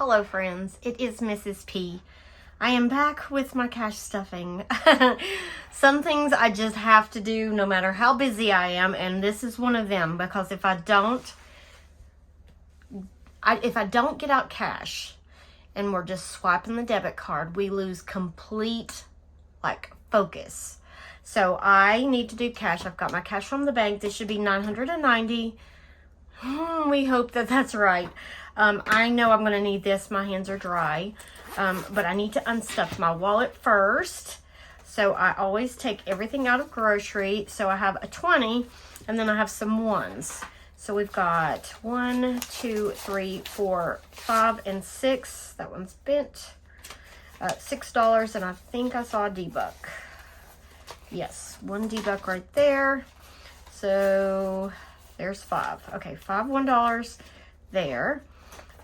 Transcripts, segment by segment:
Hello friends, it is Mrs. P. I am back with my cash stuffing. Some things I just have to do no matter how busy I am, and this is one of them, because if I don't get out cash and we're just swiping the debit card, we lose complete focus. So I need to do cash. I've got my cash from the bank. This should be $990. We hope that that's right. I know I'm going to need this. My hands are dry. But I need to unstuff my wallet first. So I always take everything out of grocery. So I have a 20 and then I have some ones. So we've got 1, 2, 3, 4, 5, and 6. That one's bent. $6, and I think I saw a D-Buck. Yes, one D-Buck right there. So there's 5. Okay, 5 $1 there.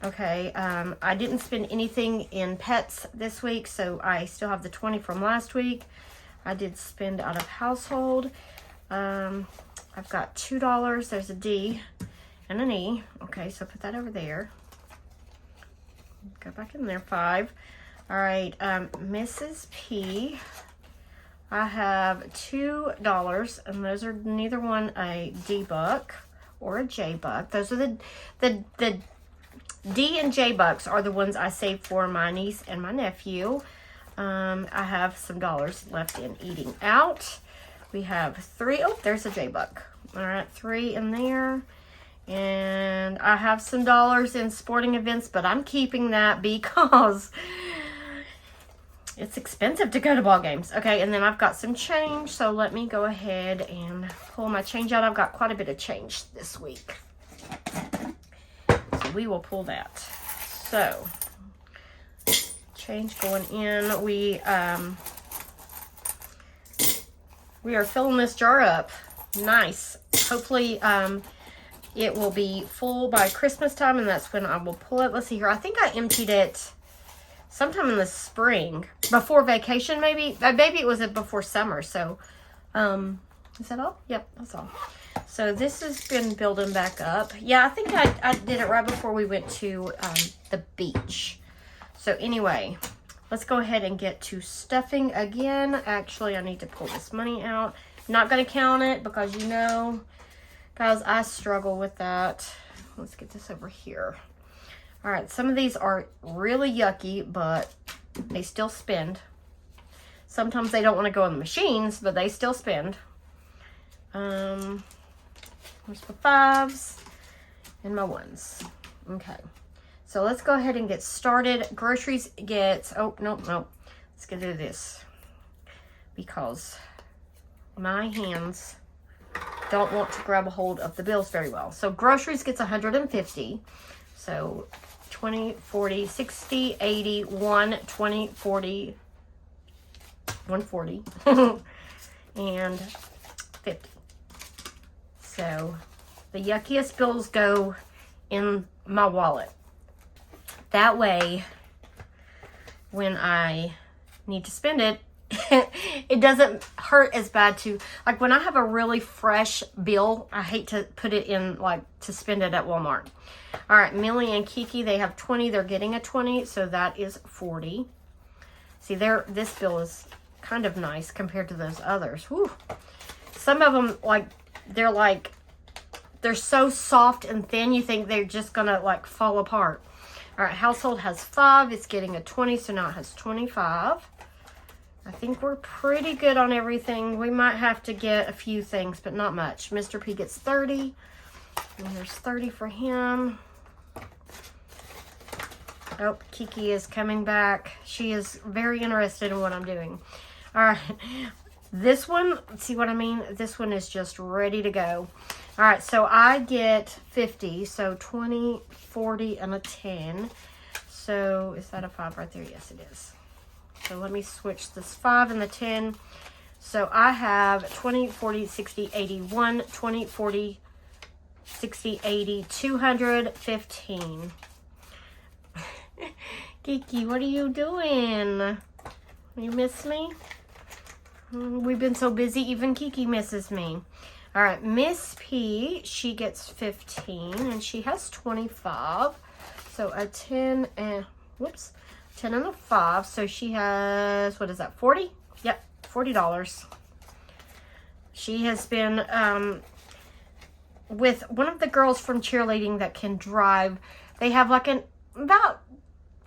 Okay, I didn't spend anything in pets this week, so I still have the 20 from last week. I did spend out of household. I've got $2. There's a D and an E. Okay, so put that over there. Go back in there. 5. All right, Mrs. P. I have $2, and those are neither one a D-Buck or a J-Buck. Those are the D and J bucks are the ones I saved for my niece and my nephew. I have some dollars left in eating out. We have 3. Oh, there's a J buck. All right, 3 in there. And I have some dollars in sporting events, but I'm keeping that because it's expensive to go to ball games. Okay, and then I've got some change, so let me go ahead and pull my change out. I've got quite a bit of change this week. So we will pull that. So, change going in. We are filling this jar up. Nice. Hopefully, it will be full by Christmas time, and that's when I will pull it. Let's see here. I think I emptied it sometime in the spring, before vacation maybe. Maybe it was before summer. So, is that all? Yep, that's all. So this has been building back up. Yeah, I think I did it right before we went to the beach. So anyway, let's go ahead and get to stuffing again. Actually, I need to pull this money out. Not going to count it because, you know, guys, I struggle with that. Let's get this over here. All right, some of these are really yucky, but they still spend. Sometimes they don't want to go in the machines, but they still spend. There's the 5s and my 1s. Okay, so let's go ahead and get started. Groceries gets, oh, nope. Let's get to this because my hands don't want to grab a hold of the bills very well. So groceries gets $150. So 20, 40, 60, 80, 1, 20, 40, 140, and 50. So the yuckiest bills go in my wallet. That way, when I need to spend it, it doesn't hurt as bad to, like when I have a really fresh bill, I hate to put it in, to spend it at Walmart. All right, Millie and Kiki, they have 20. They're getting a 20, so that is 40. See, this bill is kind of nice compared to those others. Whew. Some of them, they're so soft and thin, you think they're just gonna fall apart. All right, household has 5. It's getting a 20, so now it has 25. I think we're pretty good on everything. We might have to get a few things, but not much. Mr. P gets 30, and there's 30 for him. Oh, Kiki is coming back. She is very interested in what I'm doing. All right, this one, see what I mean? This one is just ready to go. All right, so I get 50, so 20, 40, and a 10. So is that a 5 right there? Yes, it is. So let me switch this 5 and the 10. So I have 20, 40, 60, 80, 1, 20, 40, 60, 80, 215. Kiki, what are you doing? You miss me? We've been so busy, even Kiki misses me. All right, Miss P, she gets 15, and she has 25. So a 10 and, whoops, 10 and a 5. So she has, what is that, 40? Yep, $40. She has been with one of the girls from cheerleading that can drive. They have like about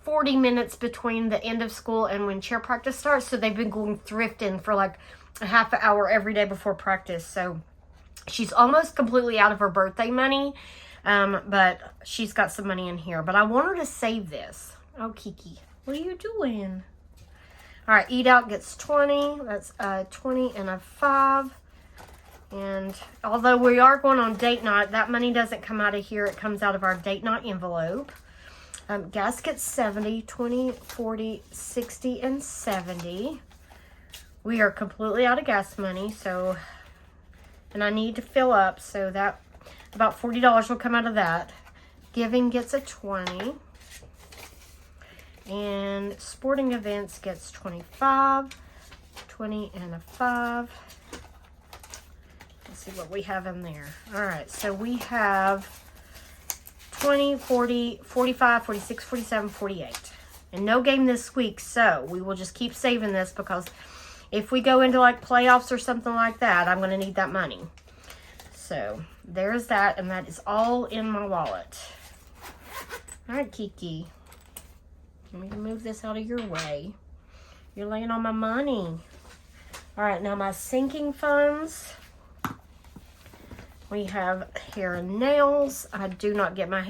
40 minutes between the end of school and when cheer practice starts. So they've been going thrifting for like a half an hour every day before practice. So she's almost completely out of her birthday money. But she's got some money in here. But I want her to save this. Oh, Kiki, what are you doing? All right, eat out gets 20. That's 20 and a 5. And although we are going on date night, that money doesn't come out of here. It comes out of our date night envelope. Gas gets 70, 20, 40, 60, and 70. We are completely out of gas money, so, and I need to fill up, so that, about $40 will come out of that. Giving gets a 20. And sporting events gets 25, 20 and a 5. Let's see what we have in there. All right, so we have 20, 40, 45, 46, 47, 48. And no game this week, so we will just keep saving this because if we go into like playoffs or something like that, I'm going to need that money. So there's that, and that is all in my wallet. All right, Kiki. Let me move this out of your way. You're laying on my money. All right, now my sinking funds. We have hair and nails. I do not get my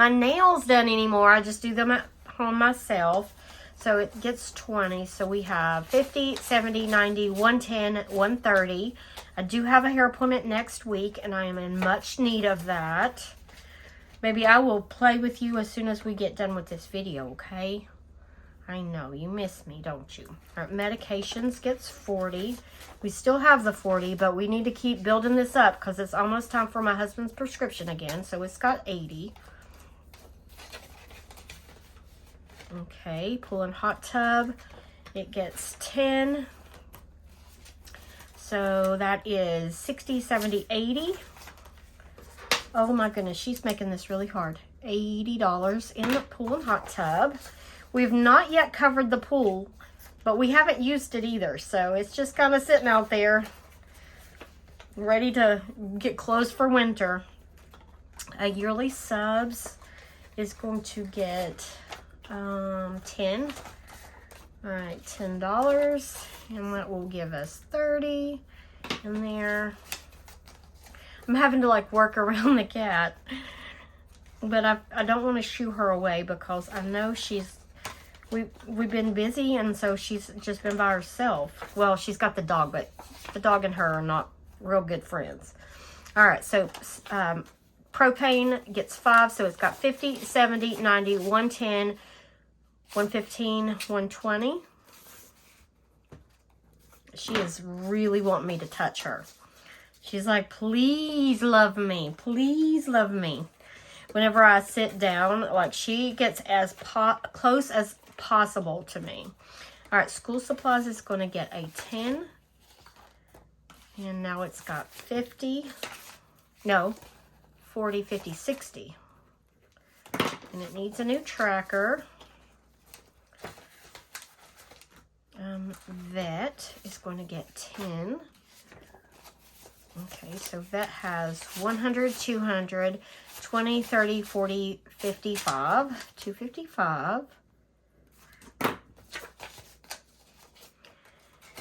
nails done anymore. I just do them at home myself. So it gets 20. So we have 50, 70, 90, 110, 130. I do have a hair appointment next week, and I am in much need of that. Maybe I will play with you as soon as we get done with this video, okay? I know, you miss me, don't you? All right, medications gets 40. We still have the 40, but we need to keep building this up because it's almost time for my husband's prescription again. So it's got 80. Okay, pool and hot tub. It gets 10. So that is 60, 70, 80. Oh my goodness, she's making this really hard. $80 in the pool and hot tub. We've not yet covered the pool, but we haven't used it either. So it's just kind of sitting out there, ready to get closed for winter. A yearly subs is going to get 10. All right, $10. And that will give us 30 in there. I'm having to like work around the cat, but I don't want to shoo her away because I know we've been busy, and so she's just been by herself. Well, she's got the dog, but the dog and her are not real good friends. All right, so propane gets 5, so it's got 50, 70, 90, 110, 115, 120. She is really wanting me to touch her. She's like, please love me. Please love me. Whenever I sit down, like she gets as close as possible to me. All right, school supplies is going to get a 10. And now it's got 50. No, 40, 50, 60. And it needs a new tracker. Vet is going to get 10. Okay, so vet has 100, 200, 20, 30, 40, 55, 255.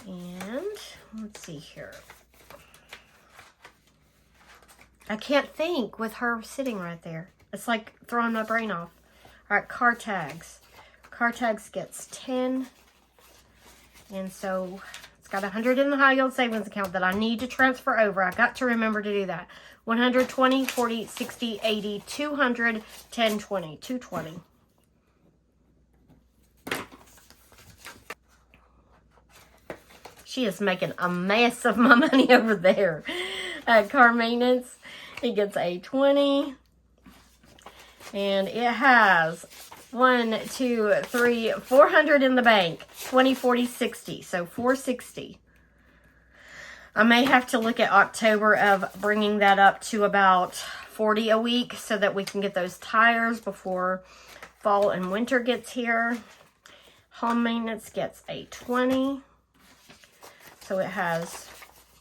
And let's see here. I can't think with her sitting right there. It's like throwing my brain off. All right, car tags. Car tags gets 10. And so it's got 100 in the high yield savings account that I need to transfer over. I got to remember to do that. 120, 40, 60, 80, 200, 10, 20, 220. She is making a mess of my money over there. Car maintenance, it gets a 20. And it has 1, 2, 3, 400 in the bank. 20, 40, 60. So 460. I may have to look at October of bringing that up to about $40 a week so that we can get those tires before fall and winter gets here. Home maintenance gets a $20. So it has,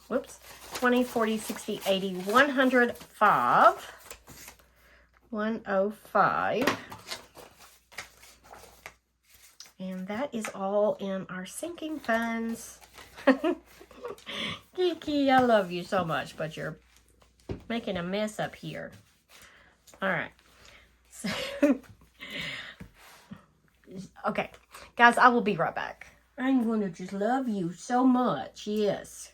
whoops, 20, 40, 60, 80, 105. 105. And that is all in our sinking funds. Kiki, I love you so much, but you're making a mess up here. All right. So, okay. Guys, I will be right back. I'm going to just love you so much. Yes.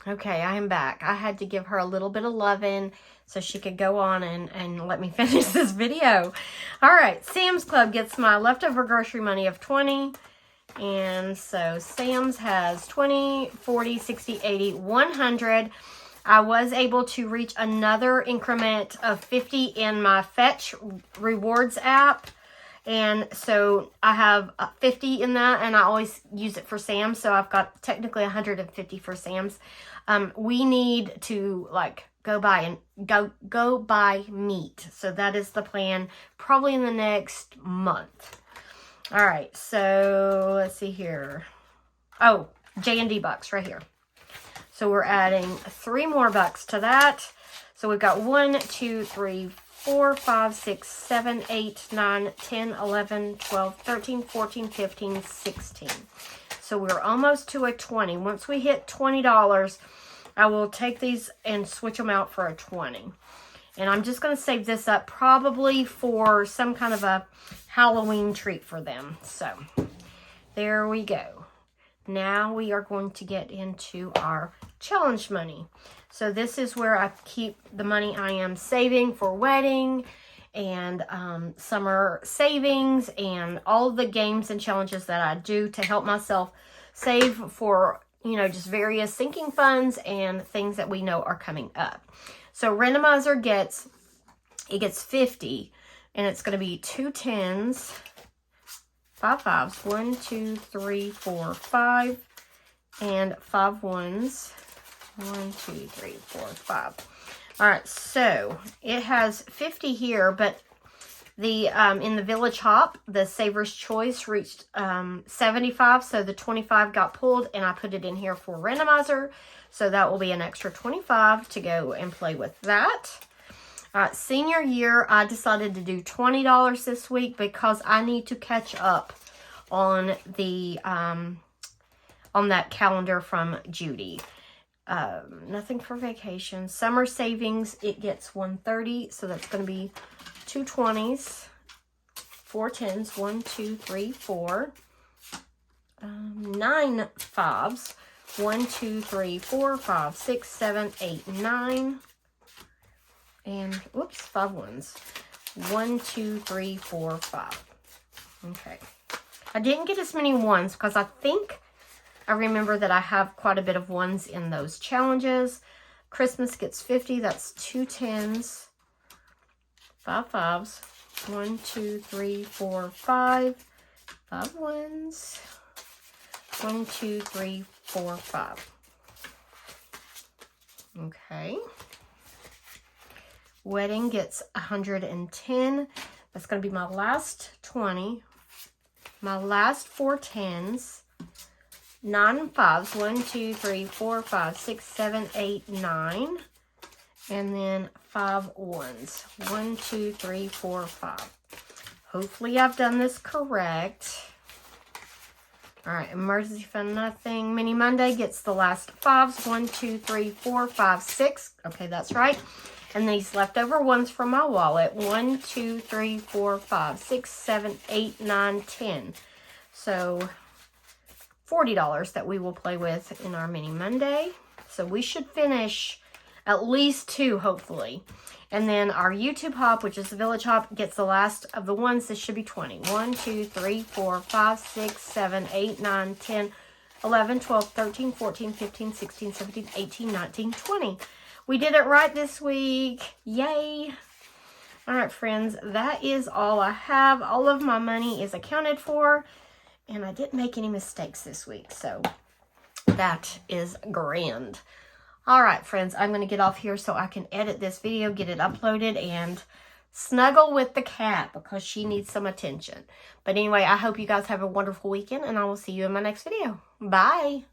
Okay, I am back. I had to give her a little bit of loving so she could go on and let me finish this video. All right, Sam's Club gets my leftover grocery money of 20. And so Sam's has 20, 40, 60, 80, 100. I was able to reach another increment of 50 in my Fetch Rewards app. And so I have 50 in that, and I always use it for Sam's. So I've got technically 150 for Sam's. We need to like go buy meat. So that is the plan, probably in the next month. All right, so let's see here. Oh, J&D bucks right here. So we're adding 3 more bucks to that. So we've got 1, 2, 3, 4, 5, 6, 7, 8, 9, 10, 11, 12, 13, 14, 15, 16. So we're almost to a 20. Once we hit $20, I will take these and switch them out for a 20. And I'm just going to save this up probably for some kind of a Halloween treat for them. So there we go. Now we are going to get into our challenge money. So this is where I keep the money I am saving for wedding and summer savings and all the games and challenges that I do to help myself save for, you know, just various sinking funds and things that we know are coming up. So randomizer gets 50, and it's going to be 2 10s, 5 5s, 1, 2, 3, 4, 5, and 5 1s. 1, 2, 3, 4, 5. All right, so it has 50 here, but the in the Village Hop, the Saver's Choice reached 75, so the 25 got pulled, and I put it in here for randomizer. So that will be an extra 25 to go and play with that. Senior year, I decided to do $20 this week because I need to catch up on the on that calendar from Judy. Nothing for vacation. Summer savings, it gets 130, so that's going to be 2 20s, 4 10s, 1, 2, 3, 4, 9 5s, 1, 2, 3, 4, 5, 6, 7, 8, 9, and whoops, 5 1s. 1, 2, 3, 4, 5. Okay. I didn't get as many 1s because I think I remember that I have quite a bit of 1s in those challenges. Christmas gets 50. That's 2 10s, 5 5s, 1, 2, 3, 4, 5, 5 1s, 1, 2, 3, 4, 5. Okay. Wedding gets 110. That's going to be my last 20. My last 4 10s. 9 5s. 1, 2, 3, 4, 5, 6, 7, 8, 9. And then 5 1s. 1, 2, 3, 4, 5. Hopefully I've done this correct. All right, emergency fund, nothing. Mini Monday gets the last 5s. 1, 2, 3, 4, 5, 6. Okay, that's right. And these leftover 1s from my wallet. 1, 2, 3, 4, 5, 6, 7, 8, 9, 10. So $40 that we will play with in our Mini Monday. So we should finish at least 2, hopefully. And then our YouTube Hop, which is the Village Hop, gets the last of the 1s. This should be 20. 1, 2, 3, 4, 5, 6, 7, 8, 9, 10, 11, 12, 13, 14, 15, 16, 17, 18, 19, 20. We did it right this week. Yay. All right, friends, that is all I have. All of my money is accounted for, and I didn't make any mistakes this week, so that is grand. All right, friends, I'm going to get off here so I can edit this video, get it uploaded, and snuggle with the cat because she needs some attention. But anyway, I hope you guys have a wonderful weekend, and I will see you in my next video. Bye.